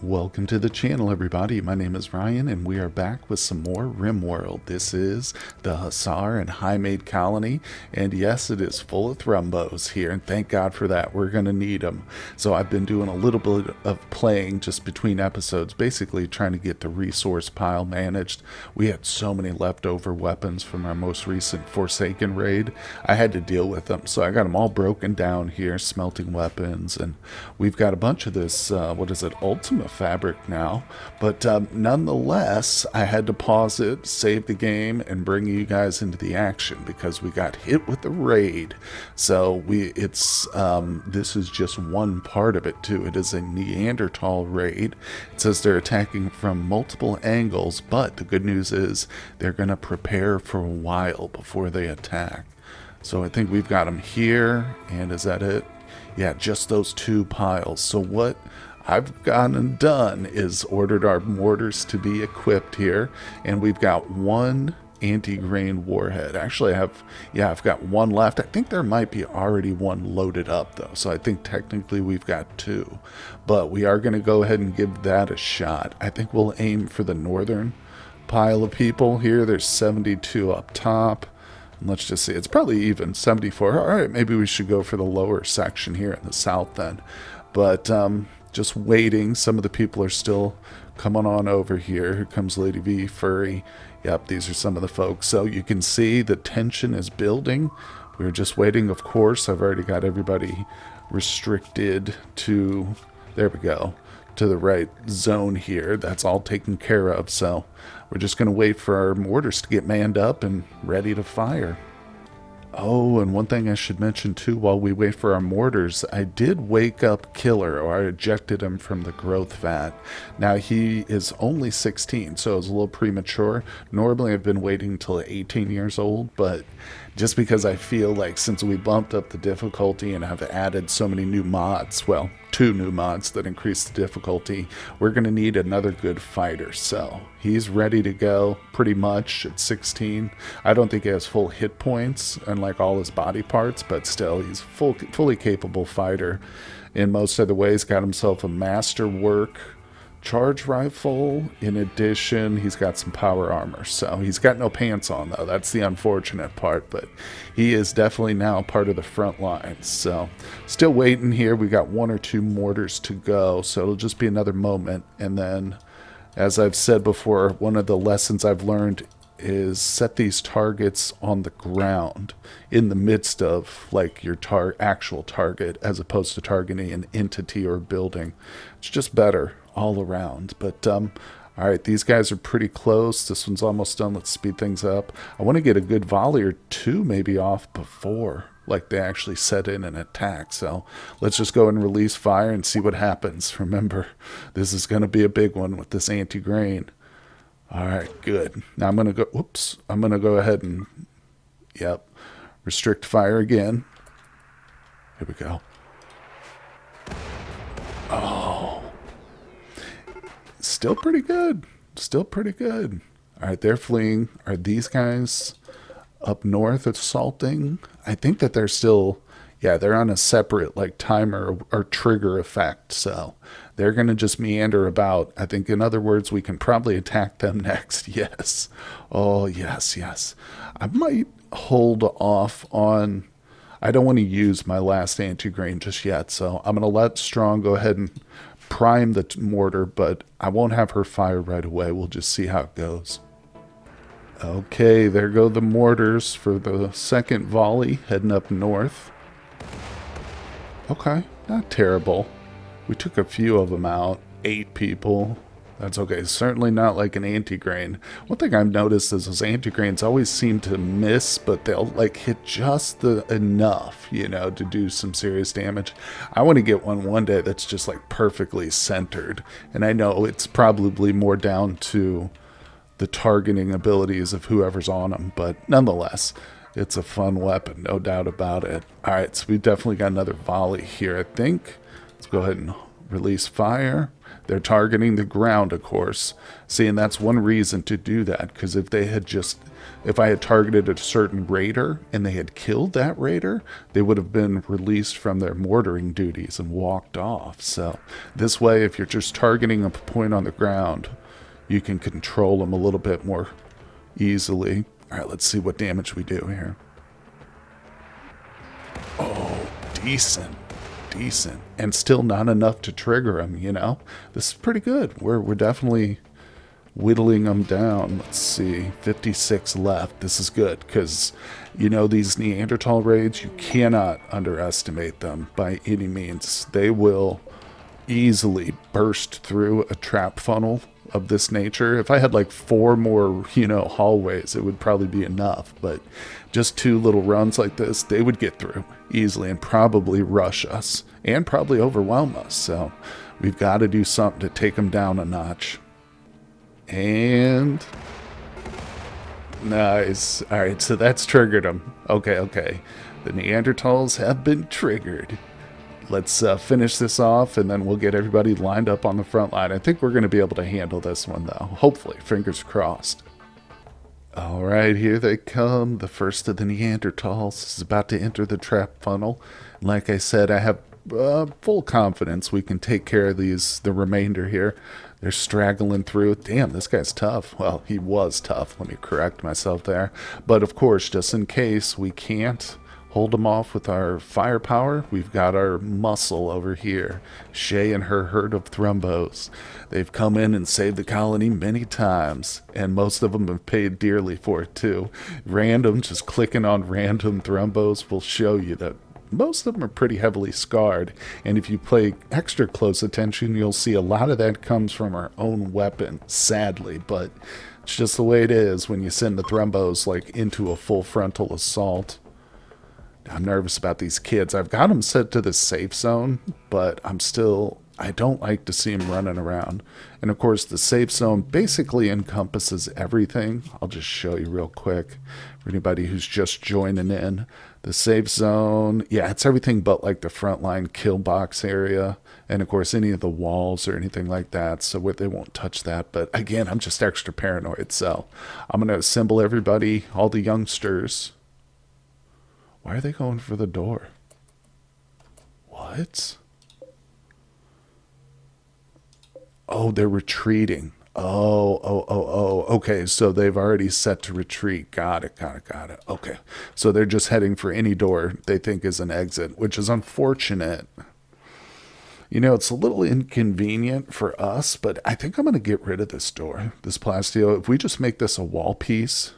Welcome to the channel, everybody. My name is Ryan, and we are back with some more RimWorld. This is the Hussar and Highmate colony, and yes, it is full of thrumbos here, and thank God for that. We're going to need them. So I've been doing a little bit of playing just between episodes, basically trying to get the resource pile managed. We had so many leftover weapons from our most recent Forsaken raid. I had to deal with them, so I got them all broken down here, smelting weapons, and we've got a bunch of this, Ultimate fabric now, but nonetheless I had to pause it, save the game, and bring you guys into the action because we got hit with the raid. So this is just one part of it too. It is a Neanderthal raid. It says they're attacking from multiple angles, but the good news is they're going to prepare for a while before they attack. So I think we've got them here, and is that it? Yeah, just those two piles. So what I've gone and done is ordered our mortars to be equipped here, and we've got one anti-grain warhead. Actually, I've got one left. I think there might be already one loaded up though, so I think technically we've got two, but we are going to go ahead and give that a shot. I think we'll aim for the northern pile of people here. There's 72 up top. Let's just see, it's probably even 74. All right, maybe we should go for the lower section here in the south then. But just waiting. Some of the people are still coming on over here. Here comes Lady V, Furry. Yep, these are some of the folks. So you can see the tension is building. We're just waiting, of course. I've already got everybody restricted to, there we go, to the right zone here. That's all taken care of. So we're just going to wait for our mortars to get manned up and ready to fire. Oh, and one thing I should mention too while we wait for our mortars, I did wake up Killer, or I ejected him from the growth vat. Now he is only 16, so it's a little premature. Normally I've been waiting until 18 years old, but just because I feel like since we bumped up the difficulty and have added so many new mods, well, 2 new mods that increase the difficulty, we're going to need another good fighter. So he's ready to go pretty much at 16. I don't think he has full hit points and like all his body parts, but still he's fully capable fighter in most other ways. Got himself a masterwork charge rifle. In addition, he's got some power armor. So he's got no pants on though. That's the unfortunate part, but he is definitely now part of the front lines. So still waiting here. We got 1 or 2 mortars to go, so it'll just be another moment. And then, as I've said before, one of the lessons I've learned is set these targets on the ground in the midst of like your actual target, as opposed to targeting an entity or building. It's just better all around. But all right, these guys are pretty close. This one's almost done. Let's speed things up. I want to get a good volley or 2 maybe off before like they actually set in an attack. So let's just go and release fire and see what happens. Remember, this is going to be a big one with this anti-grain. All right, good. Now I'm going to go, whoops, I'm going to go ahead and, yep, restrict fire again. Here we go. Oh, still pretty good. Still pretty good. All right, they're fleeing. Are these guys up north assaulting? I think that they're still, yeah, they're on a separate like timer or trigger effect. So they're going to just meander about. I think, in other words, we can probably attack them next. Yes. Oh, yes, yes. I might hold off on, I don't want to use my last anti-grain just yet. So I'm going to let Strong go ahead and prime the mortar, but I won't have her fire right away. We'll just see how it goes. Okay, there go the mortars for the second volley heading up north. Okay, not terrible. We took a few of them out. 8 people. That's okay. Certainly not like an anti-grain. One thing I've noticed is those anti-grains always seem to miss, but they'll like hit just enough, you know, to do some serious damage. I want to get one day that's just like perfectly centered. And I know it's probably more down to the targeting abilities of whoever's on them, but nonetheless, it's a fun weapon, no doubt about it. All right, so we definitely got another volley here, I think. Let's go ahead and release fire. They're targeting the ground, of course. See, and that's one reason to do that, because if I had targeted a certain raider and they had killed that raider, they would have been released from their mortaring duties and walked off. So this way, if you're just targeting a point on the ground, you can control them a little bit more easily. All right, let's see what damage we do here. Oh, decent. Decent. And still not enough to trigger them, you know? This is pretty good. We're definitely whittling them down. Let's see, 56 left. This is good, because, you know, these Neanderthal raids, you cannot underestimate them by any means. They will easily burst through a trap funnel of this nature. If I had like 4 more, you know, hallways, it would probably be enough. But just 2 little runs like this, they would get through easily and probably rush us and probably overwhelm us. So we've got to do something to take them down a notch. And nice. All right, so that's triggered them. Okay. The Neanderthals have been triggered. Let's finish this off, and then we'll get everybody lined up on the front line. I think we're going to be able to handle this one, though. Hopefully, fingers crossed. All right, here they come. The first of the Neanderthals is about to enter the trap funnel. Like I said, I have full confidence we can take care of the remainder here. They're straggling through. Damn, this guy's tough. Well, he was tough. Let me correct myself there. But of course, just in case we can't hold them off with our firepower, we've got our muscle over here. Shay and her herd of thrumbos. They've come in and saved the colony many times, and most of them have paid dearly for it too. Just clicking on random thrumbos will show you that most of them are pretty heavily scarred, and if you pay extra close attention, you'll see a lot of that comes from our own weapon, sadly, but it's just the way it is when you send the thrumbos like into a full frontal assault. I'm nervous about these kids. I've got them set to the safe zone, but I don't like to see them running around. And of course, the safe zone basically encompasses everything. I'll just show you real quick for anybody who's just joining in. The safe zone, yeah, it's everything but like the frontline kill box area. And of course, any of the walls or anything like that. So they won't touch that. But again, I'm just extra paranoid. So I'm going to assemble everybody, all the youngsters. Why are they going for the door? What? Oh, they're retreating. Oh. Okay, so they've already set to retreat. Got it. Okay, so they're just heading for any door they think is an exit, which is unfortunate. You know, it's a little inconvenient for us, but I think I'm going to get rid of this door, this plasteel. If we just make this a wall piece,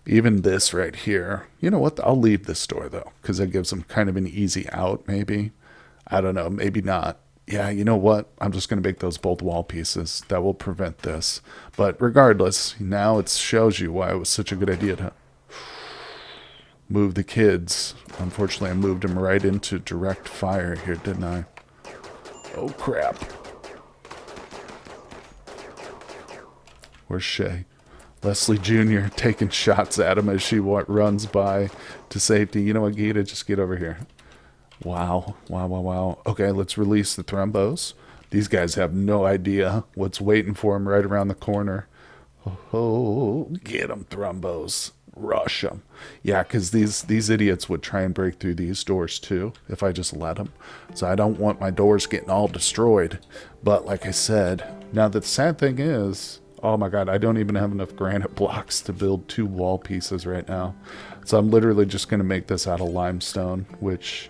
even this right here. You know what? I'll leave this door, though, because that gives them kind of an easy out, maybe. I don't know. Maybe not. Yeah, you know what? I'm just going to make those both wall pieces. That will prevent this. But regardless, now it shows you why it was such a good idea to move the kids. Unfortunately, I moved them right into direct fire here, didn't I? Oh, crap. Where's Shay? Leslie Jr. taking shots at him as she runs by to safety. You know what, Gita? Just get over here. Wow. Okay, let's release the thrumbos. These guys have no idea what's waiting for them right around the corner. Oh, get them, thrumbos. Rush them. Yeah, because these idiots would try and break through these doors too if I just let them. So I don't want my doors getting all destroyed. But like I said, now the sad thing is, oh my god, I don't even have enough granite blocks to build 2 wall pieces right now. So I'm literally just going to make this out of limestone, which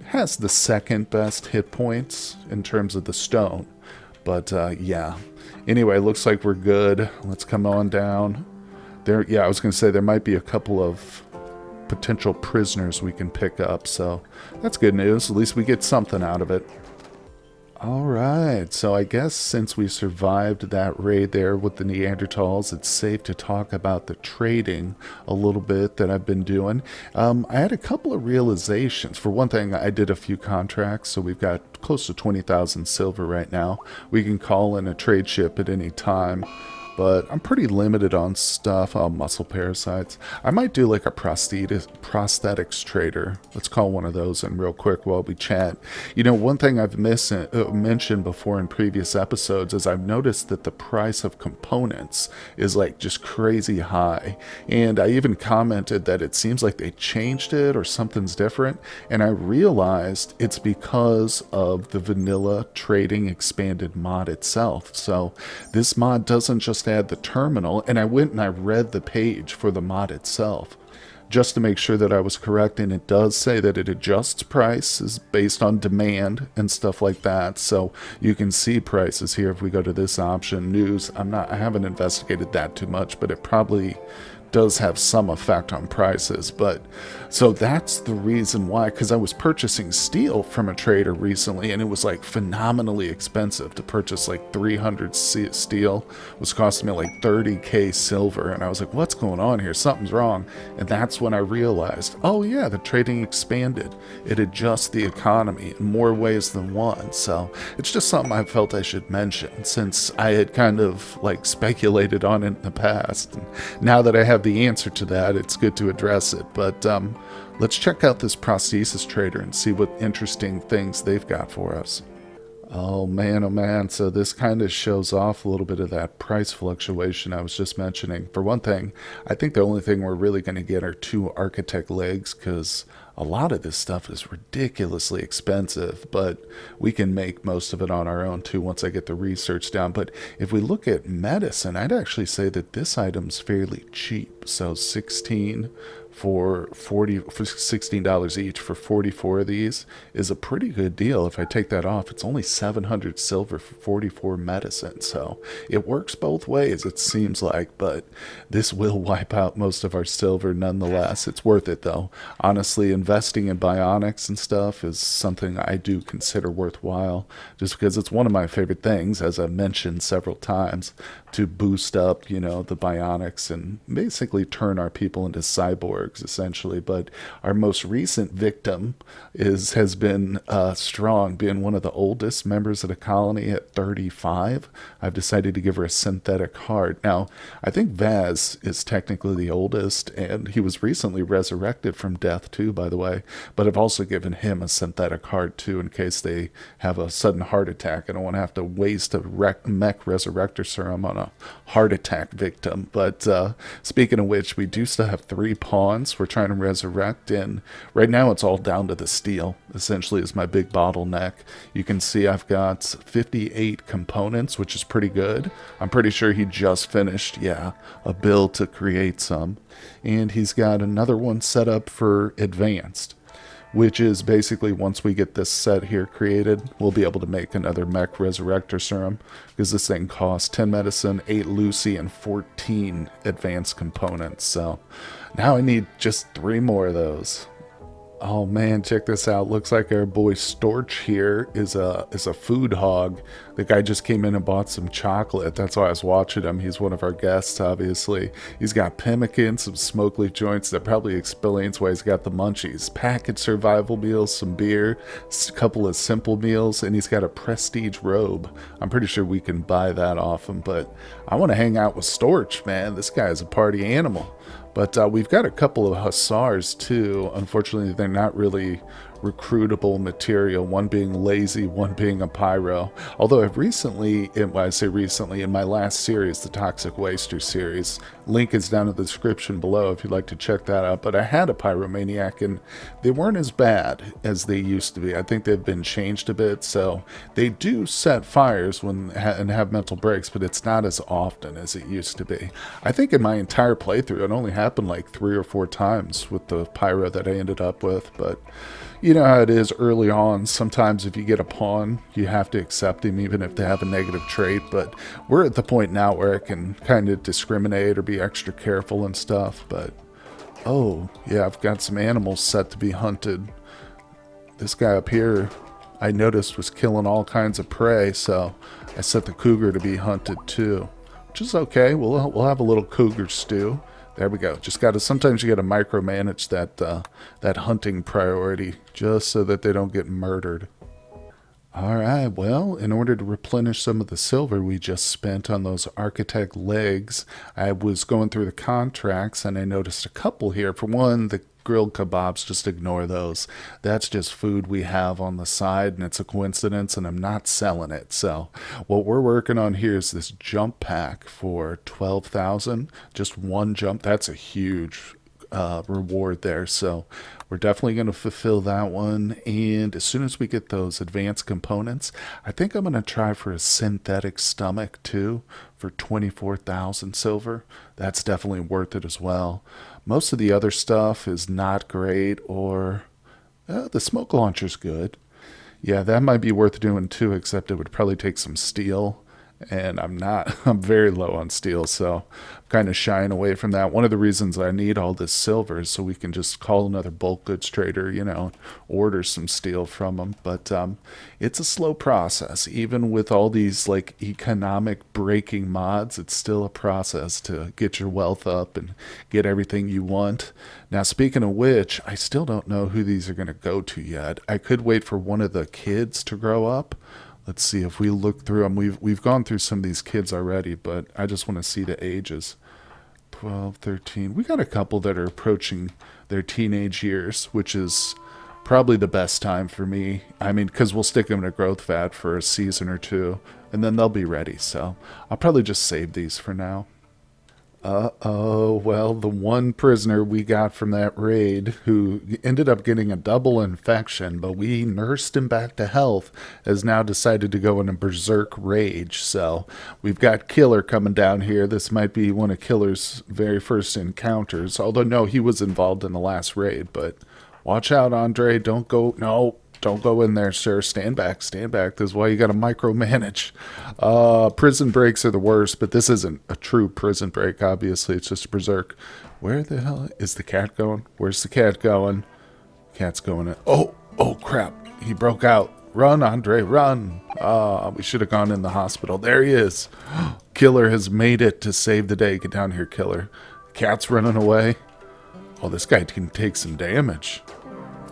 has the second best hit points in terms of the stone. But yeah. Anyway, looks like we're good. Let's come on down. Yeah, I was going to say there might be a couple of potential prisoners we can pick up. So that's good news. At least we get something out of it. Alright, so I guess since we survived that raid there with the Neanderthals, it's safe to talk about the trading a little bit that I've been doing. I had a couple of realizations. For one thing, I did a few contracts, so we've got close to 20,000 silver right now. We can call in a trade ship at any time. but I'm pretty limited on stuff. Oh, muscle parasites. I might do like a prosthetics trader. Let's call one of those in real quick while we chat. You know, one thing I've mentioned before in previous episodes is I've noticed that the price of components is like just crazy high. And I even commented that it seems like they changed it or something's different. And I realized it's because of the vanilla trading expanded mod itself. So this mod doesn't just add the terminal, and I went and I read the page for the mod itself just to make sure that I was correct, and it does say that it adjusts prices based on demand and stuff like that. So you can see prices here if we go to this option, news. I haven't investigated that too much, but it probably does have some effect on prices. But so that's the reason why, because I was purchasing steel from a trader recently, and it was like phenomenally expensive to purchase. Like 300 steel was costing me like 30k silver, and I was like, what's going on here? Something's wrong. And that's when I realized, oh yeah, the trading expanded. It adjusts the economy in more ways than one. So it's just something I felt I should mention, since I had kind of like speculated on it in the past, and now that I have the answer to that, it's good to address it. But let's check out this prosthesis trader and see what interesting things they've got for us. Oh man, so this kind of shows off a little bit of that price fluctuation I was just mentioning. For one thing, I think the only thing we're really going to get are 2 architect legs, because a lot of this stuff is ridiculously expensive, but we can make most of it on our own too once I get the research down. But if we look at medicine, I'd actually say that this item's fairly cheap. So 16 for $16 each for 44 of these is a pretty good deal. If I take that off, it's only 700 silver for 44 medicine. So it works both ways, it seems like, but this will wipe out most of our silver nonetheless. It's worth it though. Honestly, investing in bionics and stuff is something I do consider worthwhile, just because it's one of my favorite things, as I've mentioned several times, to boost up, you know, the bionics and basically turn our people into cyborgs essentially. But our most recent victim has been strong, being one of the oldest members of the colony at 35. I've decided to give her a synthetic heart. Now, I think Vaz is technically the oldest, and he was recently resurrected from death too, by the way. But I've also given him a synthetic heart too, in case they have a sudden heart attack. I don't want to have to waste a mech resurrector serum on a heart attack victim. But speaking of which, we do still have 3 pawns we're trying to resurrect, and right now it's all down to the steel essentially is my big bottleneck. You can see I've got 58 components, which is pretty good. I'm pretty sure he just finished a build to create some, and he's got another one set up for advanced, which is basically once we get this set here created, we'll be able to make another mech resurrector serum, because this thing costs 10 medicine, 8 Lucy, and 14 advanced components. So now I need just 3 more of those. Oh man, check this out. Looks like our boy Storch here is a food hog. The guy just came in and bought some chocolate. That's why I was watching him. He's one of our guests, obviously. He's got pemmican, some smoke leaf joints. That probably explains why he's got the munchies. Packaged survival meals, some beer, a couple of simple meals, and he's got a prestige robe. I'm pretty sure we can buy that off him, but I want to hang out with Storch, man. This guy's a party animal. But we've got a couple of Hussars too. Unfortunately, they're not really recruitable material, one being lazy, one being a pyro. Although I've recently, when I say recently, in my last series, the Toxic Waster series, link is down in the description below if you'd like to check that out. But I had a pyromaniac, and they weren't as bad as they used to be. I think they've been changed a bit, so they do set fires and have mental breaks, but it's not as often as it used to be. I think in my entire playthrough, it only happened like 3 or 4 times with the pyro that I ended up with. But you know how it is early on. Sometimes if you get a pawn, you have to accept him even if they have a negative trait. But we're at the point now where I can kind of discriminate or be extra careful and stuff. But oh yeah, I've got some animals set to be hunted. This guy up here I noticed was killing all kinds of prey, so I set the cougar to be hunted too, which is okay. We'll have a little cougar stew. There we go. Just gotta, sometimes you gotta micromanage that that hunting priority just so that they don't get murdered. All right. Well, in order to replenish some of the silver we just spent on those architect legs, I was going through the contracts and I noticed a couple here. For one, the grilled kebabs, just ignore those. That's just food we have on the side and it's a coincidence and I'm not selling it. So, what we're working on here is this jump pack for 12,000. Just one jump. That's a huge reward there. So we're definitely going to fulfill that one. And as soon as we get those advanced components, I think I'm going to try for a synthetic stomach too for 24,000 silver. That's definitely worth it as well. Most of the other stuff is not great, or the smoke launcher's good. Yeah, that might be worth doing too, except it would probably take some steel. And I'm not, I'm very low on steel, so I'm kind of shying away from that. One of the reasons I need all this silver is so we can just call another bulk goods trader, order some steel from them. But it's a slow process. Even with all these like economic breaking mods, it's still a process to get your wealth up and get everything you want. Now, speaking of which, I still don't know who these are going to go to yet. I could wait for one of the kids to grow up. Let's see if we look through them. We've gone through some of these kids already, but I just want to see the ages. 12, 13. We got a couple that are approaching their teenage years, which is probably the best time for me. I mean, because we'll stick them in a growth vat for a season or two, and then they'll be ready. So I'll probably just save these for now. Uh-oh, well, the one prisoner we got from that raid who ended up getting a double infection, but we nursed him back to health, has now decided to go in a berserk rage. So we've got Killer coming down here. This might be one of Killer's very first encounters, although no, he was involved in the last raid, but watch out, Andre. Don't go, no, don't go in there, sir. Stand back, stand back. This is why you got to micromanage. Prison breaks are the worst, but this isn't a true prison break, obviously. It's just a berserk. Where the hell is the cat going? Where's the cat going? Cat's going in. Oh, crap. He broke out. Run, Andre, run. We should have gone in the hospital. There he is. Killer has made it to save the day. Get down here, Killer. Cat's running away. Oh, this guy can take some damage.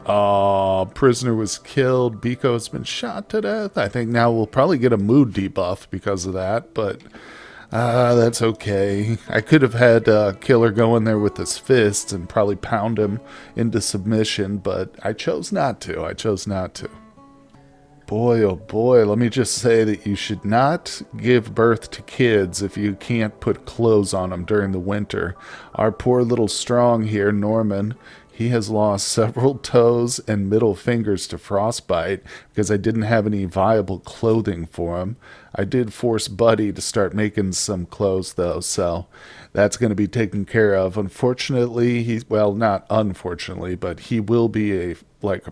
Prisoner was killed. Biko has been shot to death. I think now we'll probably get a mood debuff because of that, but that's okay. I could have had Killer go in there with his fists and probably pound him into submission, but I chose not to. I chose not to. Boy, oh boy, let me just say that you should not give birth to kids if you can't put clothes on them during the winter. Our poor little strong here, Norman, he has lost several toes and middle fingers to frostbite because I didn't have any viable clothing for him. I did force Buddy to start making some clothes, though, so that's going to be taken care of. Unfortunately, well, not unfortunately, but he will be a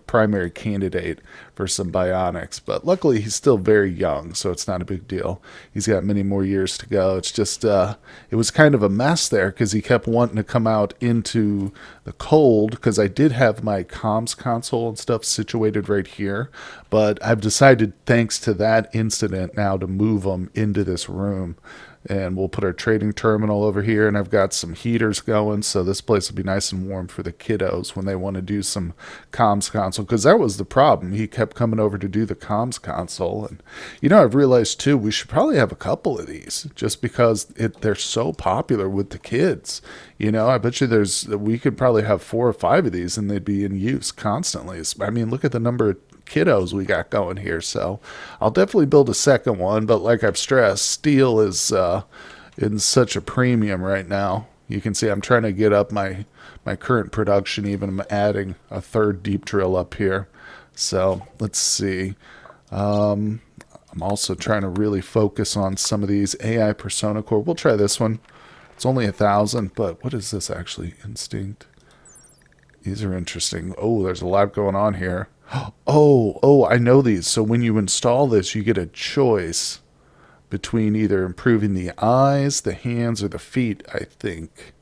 primary candidate for some bionics, but luckily he's still very young, so it's not a big deal. He's got many more years to go. It's just it was kind of a mess there because he kept wanting to come out into the cold, because I did have my comms console and stuff situated right here, but I've decided, thanks to that incident, now to move him into this room. And we'll put our trading terminal over here, and I've got some heaters going, so this place will be nice and warm for the kiddos when they want to do some comms console, because that was the problem. He kept coming over to do the comms console, and I've realized too, we should probably have a couple of these, just because they're so popular with the kids. I bet you we could probably have 4 or 5 of these, and they'd be in use constantly. I mean, look at the number of kiddos we got going here, so I'll definitely build a second one, but like I've stressed, steel is in such a premium right now. You can see I'm trying to get up my current production. Even I'm adding a third deep drill up here, so let's see. I'm also trying to really focus on some of these AI persona core. We'll try this one. It's only 1,000, but what is this actually? Instinct. These are interesting. Oh, there's a lot going on here. Oh, I know these. So when you install this, you get a choice between either improving the eyes, the hands, or the feet, I think.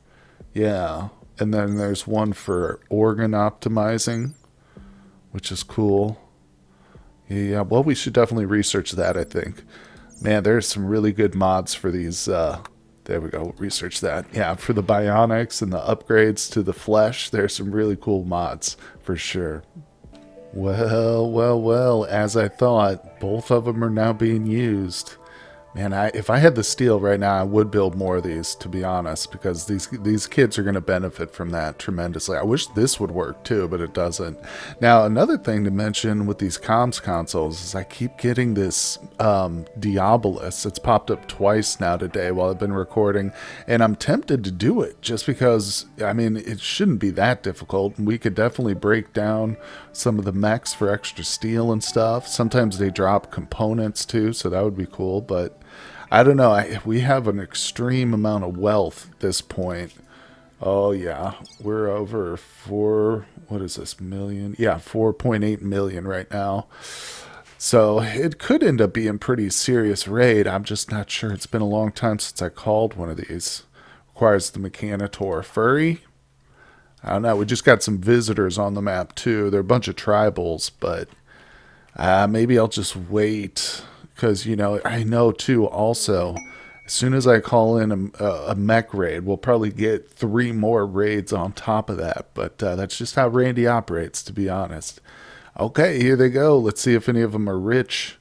Yeah. And then there's one for organ optimizing, which is cool. Yeah, well, we should definitely research that, I think. Man, there's some really good mods for these. There we go. Research that. Yeah, for the bionics and the upgrades to the flesh, there's some really cool mods for sure. Well, well, well, as I thought, both of them are now being used. Man, if I had the steel right now, I would build more of these, to be honest, because these kids are going to benefit from that tremendously. I wish this would work too, but it doesn't. Now, another thing to mention with these comms consoles is I keep getting this Diabolus. It's popped up twice now today while I've been recording, and I'm tempted to do it just because, I mean, it shouldn't be that difficult. We could definitely break down some of the mechs for extra steel and stuff. Sometimes they drop components too, so that would be cool, but I don't know. We have an extreme amount of wealth at this point. Oh yeah, we're over what is this, million? Yeah, 4.8 million right now. So it could end up being pretty serious raid. I'm just not sure. It's been a long time since I called one of these. Requires the Mechanitor. Furry? I don't know. We just got some visitors on the map too. They're a bunch of tribals, but maybe I'll just wait because I know too. Also, as soon as I call in a mech raid, we'll probably get 3 more raids on top of that. But that's just how Randy operates, to be honest. Okay, here they go. Let's see if any of them are rich.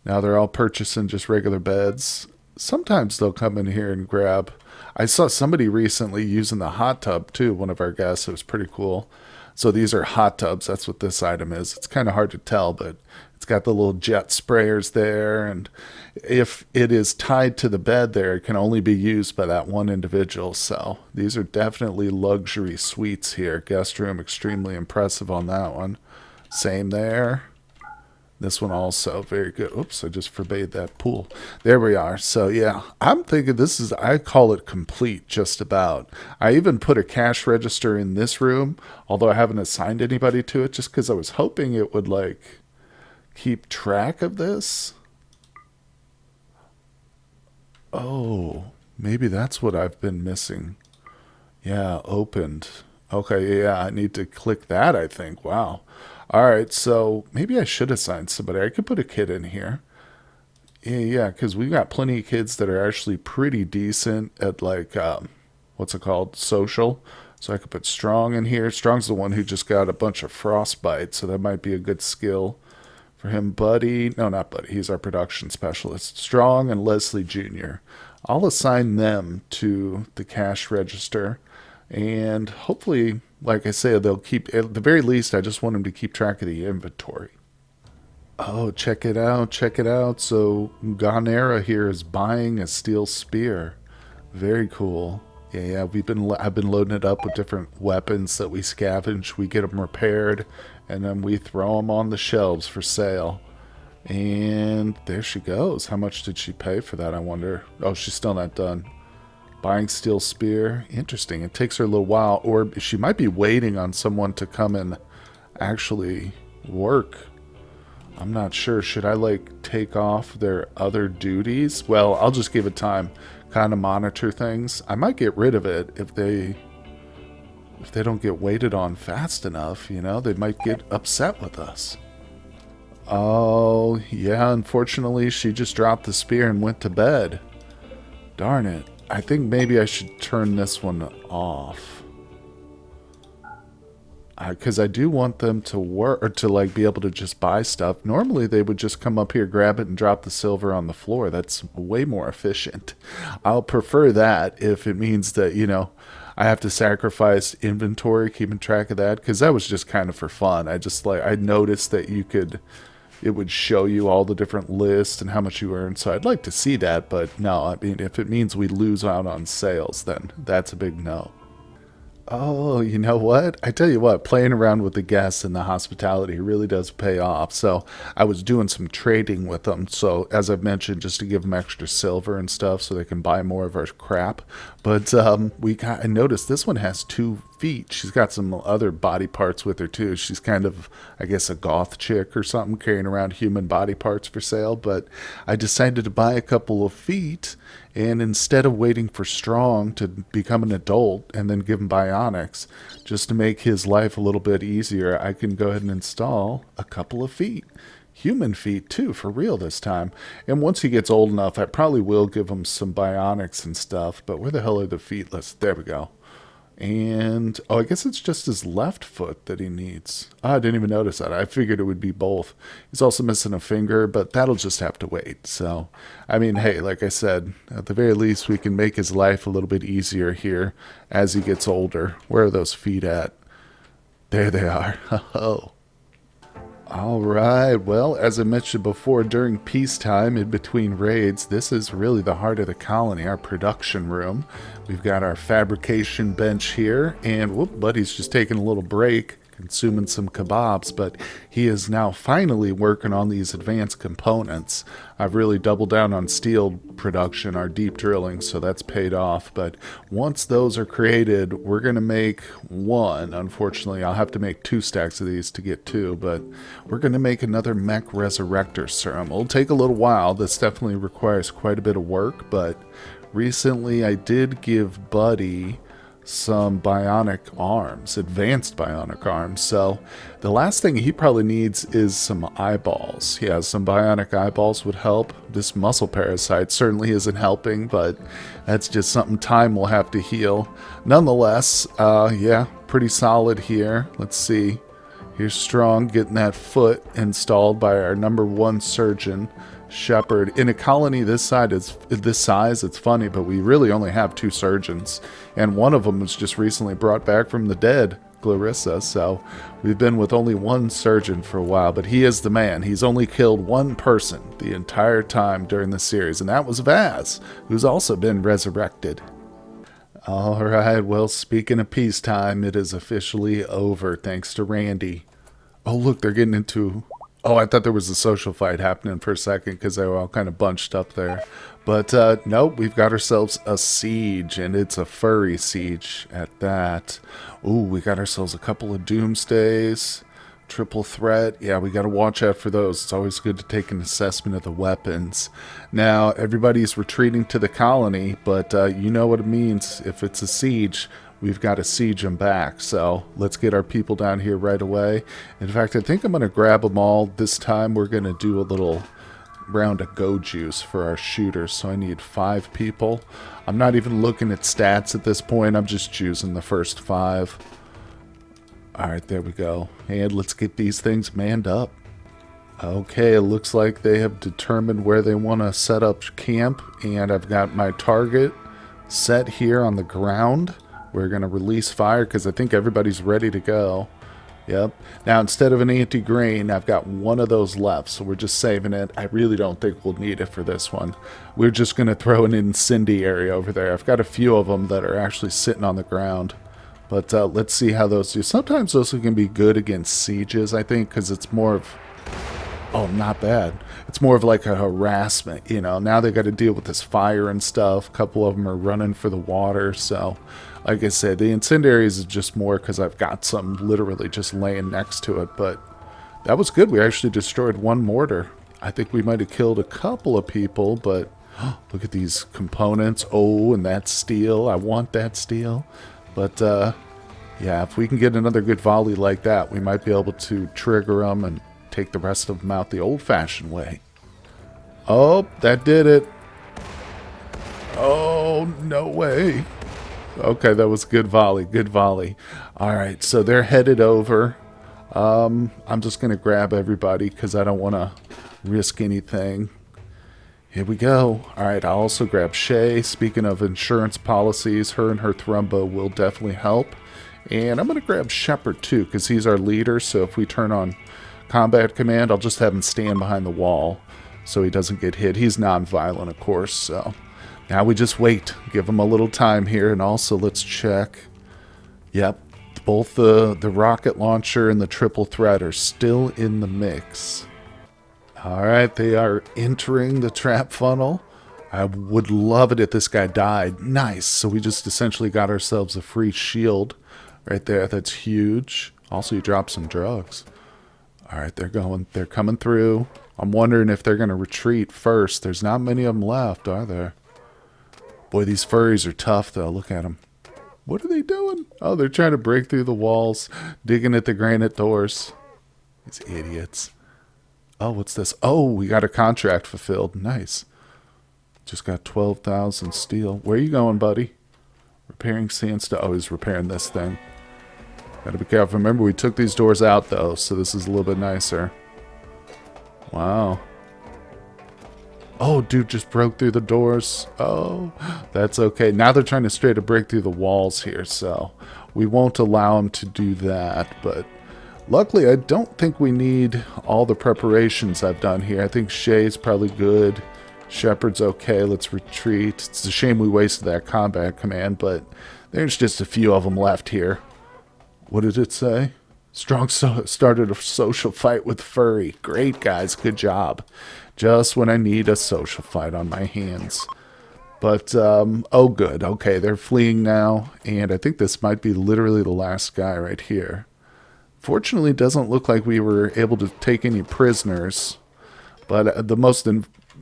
Now they're all purchasing just regular beds. Sometimes they'll come in here and grab. I saw somebody recently using the hot tub too. One of our guests. It was pretty cool. So these are hot tubs. That's what this item is. It's kind of hard to tell, but it's got the little jet sprayers there. And if it is tied to the bed there, it can only be used by that one individual. So these are definitely luxury suites here. Guest room, extremely impressive on that one. Same there. This one also very good. Oops, I just forbade that pool. There we are. So yeah, I'm thinking this is, I call it complete just about. I even put a cash register in this room, although I haven't assigned anybody to it just because I was hoping it would like keep track of this. Oh, maybe that's what I've been missing. Yeah, opened. Okay, yeah, I need to click that, I think. Wow. All right, so maybe I should assign somebody. I could put a kid in here. Yeah, because we've got plenty of kids that are actually pretty decent at like, what's it called? Social. So I could put Strong in here. Strong's the one who just got a bunch of frostbite, so that might be a good skill for him. Buddy, no, not Buddy. He's our production specialist. Strong and Leslie Jr. I'll assign them to the cash register. And hopefully, like I say, they'll keep, at the very least, I just want them to keep track of the inventory. Oh, check it out, check it out. So, Ganera here is buying a steel spear. Very cool. Yeah, I've been loading it up with different weapons that we scavenge. We get them repaired, and then we throw them on the shelves for sale. And there she goes. How much did she pay for that, I wonder? Oh, she's still not done. Buying steel spear. Interesting. It takes her a little while. Or she might be waiting on someone to come and actually work. I'm not sure. Should I like take off their other duties? Well, I'll just give it time. Kind of monitor things. I might get rid of it if they don't get waited on fast enough, they might get upset with us. Oh, yeah, unfortunately she just dropped the spear and went to bed. Darn it. I think maybe I should turn this one off. Because I do want them to work, or to like be able to just buy stuff. Normally they would just come up here, grab it, and drop the silver on the floor. That's way more efficient. I'll prefer that if it means that, I have to sacrifice inventory, keeping track of that. Because that was just kind of for fun. I noticed that it would show you all the different lists and how much you earn. So I'd like to see that, but no, I mean, if it means we lose out on sales, then that's a big no. Oh, you know what? I tell you what, playing around with the guests and the hospitality really does pay off. So I was doing some trading with them. So as I've mentioned, just to give them extra silver and stuff so they can buy more of our crap. But I noticed this one has 2 feet. She's got some other body parts with her too. She's kind of, I guess, a goth chick or something, carrying around human body parts for sale. But I decided to buy a couple of feet. And instead of waiting for Strong to become an adult and then give him bionics, just to make his life a little bit easier, I can go ahead and install a couple of feet. Human feet, too, for real this time. And once he gets old enough, I probably will give him some bionics and stuff. But where the hell are the feet? There we go. And, oh, I guess it's just his left foot that he needs. Oh, I didn't even notice that. I figured it would be both. He's also missing a finger, but that'll just have to wait. So, I mean, hey, like I said, at the very least, we can make his life a little bit easier here as he gets older. Where are those feet at? There they are. Oh. All right. Well, as I mentioned before, during peacetime, in between raids, this is really the heart of the colony, our production room. We've got our fabrication bench here, and whoop, Buddy's just taking a little break, consuming some kebabs, but he is now finally working on these advanced components. I've really doubled down on steel production, our deep drilling, so that's paid off. But once those are created, we're going to make one. Unfortunately, I'll have to make 2 stacks of these to get 2, but we're going to make another mech resurrector serum. It'll take a little while. This definitely requires quite a bit of work, but recently I did give Buddy some bionic arms, advanced bionic arms. So the last thing he probably needs is some eyeballs. Yeah, some bionic eyeballs would help. This muscle parasite certainly isn't helping, but that's just something time will have to heal. Nonetheless, yeah, pretty solid here. Let's see. Here's Strong getting that foot installed by our #1 surgeon, Shepherd. In a colony this size, it's funny, but we really only have 2 surgeons, and one of them was just recently brought back from the dead, Clarissa. So we've been with only 1 surgeon for a while, but he is the man. He's only killed 1 person the entire time during the series, and that was Vaz, who's also been resurrected. All right, well, speaking of peacetime, it is officially over thanks to Randy. Oh, look, they're getting into... Oh, I thought there was a social fight happening for a second because they were all kind of bunched up there. But nope, we've got ourselves a siege, and it's a furry siege at that. Ooh, we got ourselves a couple of doomsdays. Triple threat. Yeah, we got to watch out for those. It's always good to take an assessment of the weapons. Now, everybody's retreating to the colony, but you know what it means. If it's a siege, we've got to siege them back. So let's get our people down here right away. In fact, I think I'm going to grab them all. This time we're going to do a little round of go juice for our shooters. So I need 5 people. I'm not even looking at stats at this point. I'm just choosing the first 5. Alright, there we go. And let's get these things manned up. Okay, it looks like they have determined where they want to set up camp. And I've got my target set here on the ground. We're going to release fire because I think everybody's ready to go. Yep. Now, instead of an anti-grain, I've got 1 of those left. So we're just saving it. I really don't think we'll need it for this one. We're just going to throw an incendiary over there. I've got a few of them that are actually sitting on the ground. But let's see how those do. Sometimes those can be good against sieges, I think, because it's more of... Oh, not bad. It's more of like a harassment, you know. Now they got to deal with this fire and stuff. A couple of them are running for the water. So, like I said, the incendiaries is just more because I've got some literally just laying next to it. But that was good. We actually destroyed 1 mortar. I think we might have killed a couple of people, but look at these components. Oh, and that steel. I want that steel. But, yeah, if we can get another good volley like that, we might be able to trigger them and take the rest of them out the old-fashioned way. Oh, that did it. Oh, no way. Okay, that was good volley, good volley. All right, so they're headed over. I'm just going to grab everybody because I don't want to risk anything. Here we go. All right, I'll also grab Shay. Speaking of insurance policies, her and her Thrumbo will definitely help. And I'm going to grab Shepherd too because he's our leader. So if we turn on combat command, I'll just have him stand behind the wall so he doesn't get hit. He's non-violent, of course. So now we just wait. Give him a little time here. And also let's check. Yep, both the rocket launcher and the triple threat are still in the mix. Alright, they are entering the trap funnel. I would love it if this guy died. Nice. So we just essentially got ourselves a free shield right there. That's huge. Also, you dropped some drugs. Alright, they're coming through. I'm wondering if they're going to retreat first. There's not many of them left, are there? Boy, these furries are tough, though. Look at them. What are they doing? Oh, they're trying to break through the walls, digging at the granite doors. These idiots. Oh, what's this? Oh, we got a contract fulfilled. Nice. Just got 12,000 steel. Where are you going, buddy? repairing sandstone. Oh, he's repairing this thing. Gotta be careful. Remember, we took these doors out, though, so this is a little bit nicer. Wow. Oh, dude just broke through the doors. Oh, that's okay. Now they're trying to straight up break through the walls here, so we won't allow them to do that. But luckily, I don't think we need all the preparations I've done here. I think Shay's probably good. Shepard's okay. Let's retreat. It's a shame we wasted that combat command, but there's just a few of them left here. What did it say? Strong started a social fight with Furry. Great, guys. Good job. Just when I need a social fight on my hands. But, oh good. Okay, they're fleeing now. And I think this might be literally the last guy right here. Fortunately, it doesn't look like we were able to take any prisoners. But the most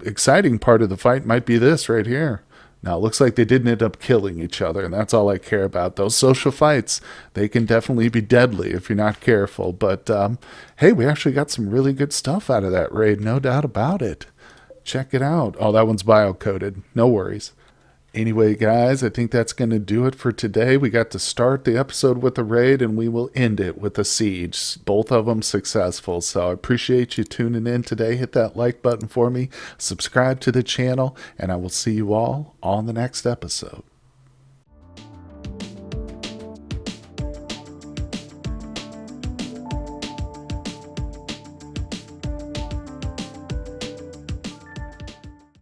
exciting part of the fight might be this right here. Now, it looks like they didn't end up killing each other, and that's all I care about. Those social fights, they can definitely be deadly if you're not careful. But, hey, we actually got some really good stuff out of that raid, no doubt about it. Check it out. Oh, that one's bio-coded. No worries. Anyway, guys, I think that's going to do it for today. We got to start the episode with a raid, and we will end it with a siege. Both of them successful. So I appreciate you tuning in today. Hit that like button for me. Subscribe to the channel, and I will see you all on the next episode.